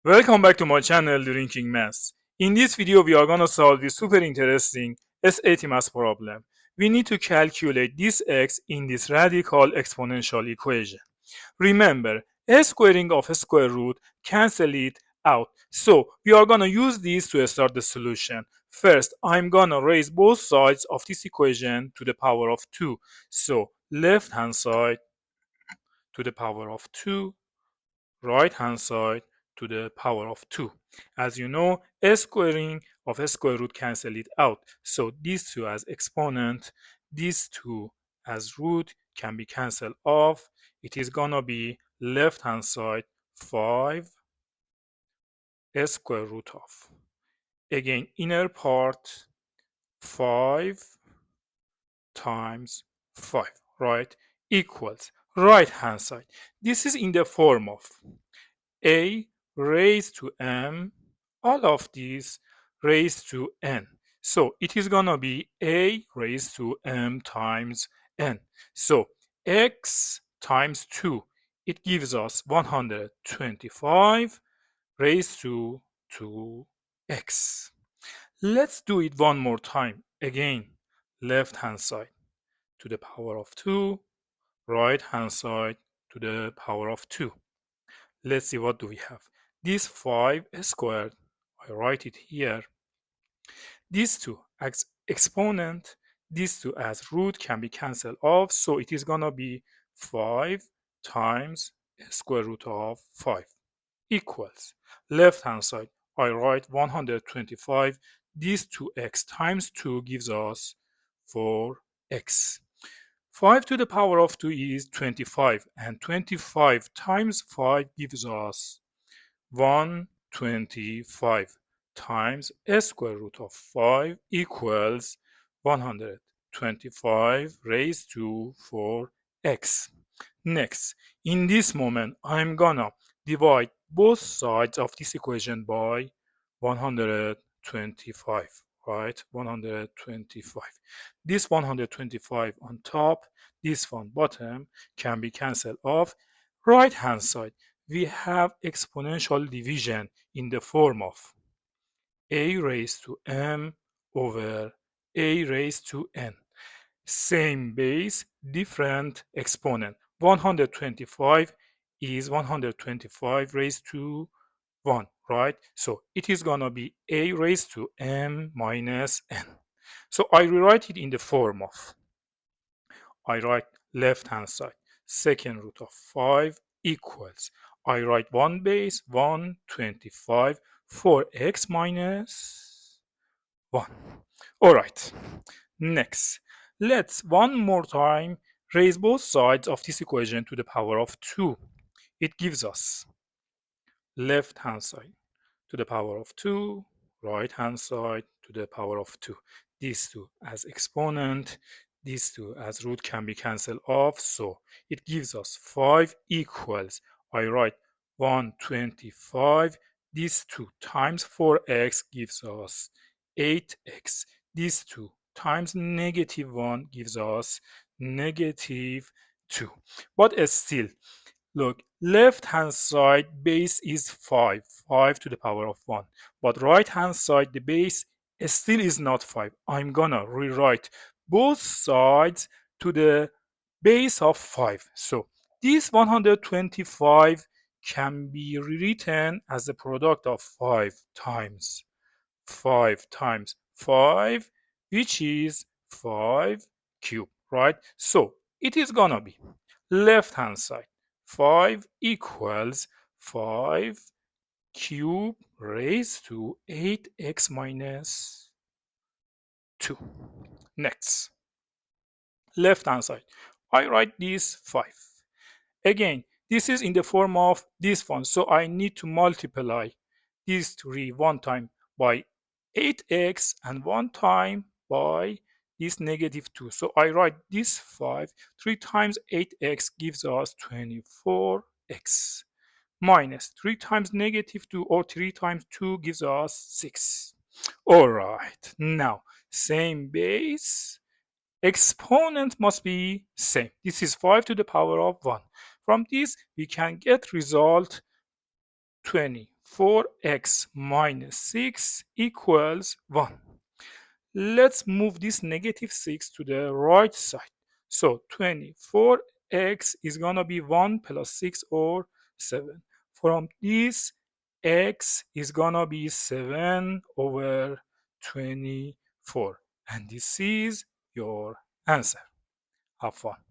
Welcome back to my channel, Drinking Maths. In this video, we are gonna solve this super interesting SAT math problem. We need to calculate this x in this radical exponential equation. Remember, a squaring of a square root cancel it out. So we are gonna use this to start the solution. First, I'm gonna raise both sides of this equation to the power of 2. So left hand side to the power of 2, right hand side to the power of 2. As you know, a squaring of a square root cancel it out. So these two as exponent, these two as root can be cancelled off. It is gonna be left hand side 5 a square root of. Again, inner part 5 times 5, right? Equals right hand side. This is in the form of a raised to m, all of these raised to n. So it is gonna be a raised to m times n. So x times 2, it gives us 125 raised to 2x. Let's do it one more time. Again, left hand side to the power of 2, right hand side to the power of 2. Let's see what do we have. This 5 squared, I write it here. These two as exponent, these two as root can be cancelled off. So it is gonna be 5 times square root of 5 equals. Left hand side, I write 125. These 2x times 2 gives us 4x. 5 to the power of 2 is 25, and 25 times 5 gives us 125 times a square root of 5 equals 125 raised to 4x. Next, in this moment, I'm gonna divide both sides of this equation by 125, right? 125. This 125 on top, this one bottom can be cancelled off. Right hand side, we have exponential division in the form of a raised to m over a raised to n. Same base, different exponent. 125 is 125 raised to 1, right? So it is gonna be a raised to m minus n. So I rewrite it in the form of, I write left hand side, second root of 5 equals, I write one base, 125, 4x minus 1. All right, next, let's one more time raise both sides of this equation to the power of 2. It gives us left hand side to the power of 2, right hand side to the power of 2. These two as exponent, these two as root can be cancelled off, so it gives us 5 equals, I write 125, these 2 times 4x gives us 8x, these 2 times negative 1 gives us negative 2. But still, look, left hand side base is 5 to the power of 1. But right hand side, the base still is not 5. I'm gonna rewrite both sides to the base of 5. So this 125 can be rewritten as the product of 5 times 5, which is 5 cube, right? So it is gonna be left hand side 5 equals 5 cube raised to 8x minus 2. Next, left hand side, I write this 5. Again, this is in the form of this one, so I need to multiply these three one time by 8x and one time by this negative 2. So I write this 5, 3 times 8x gives us 24x minus 3 times negative 2 or 3 times 2 gives us 6. All right, now same base, exponent must be same. This is 5 to the power of 1. From this, we can get result 24 4x minus 6 equals 1. Let's move this negative 6 to the right side. So 24x is going to be 1 plus 6 or 7. From this, x is going to be 7 over 24. And this is your answer. Have fun.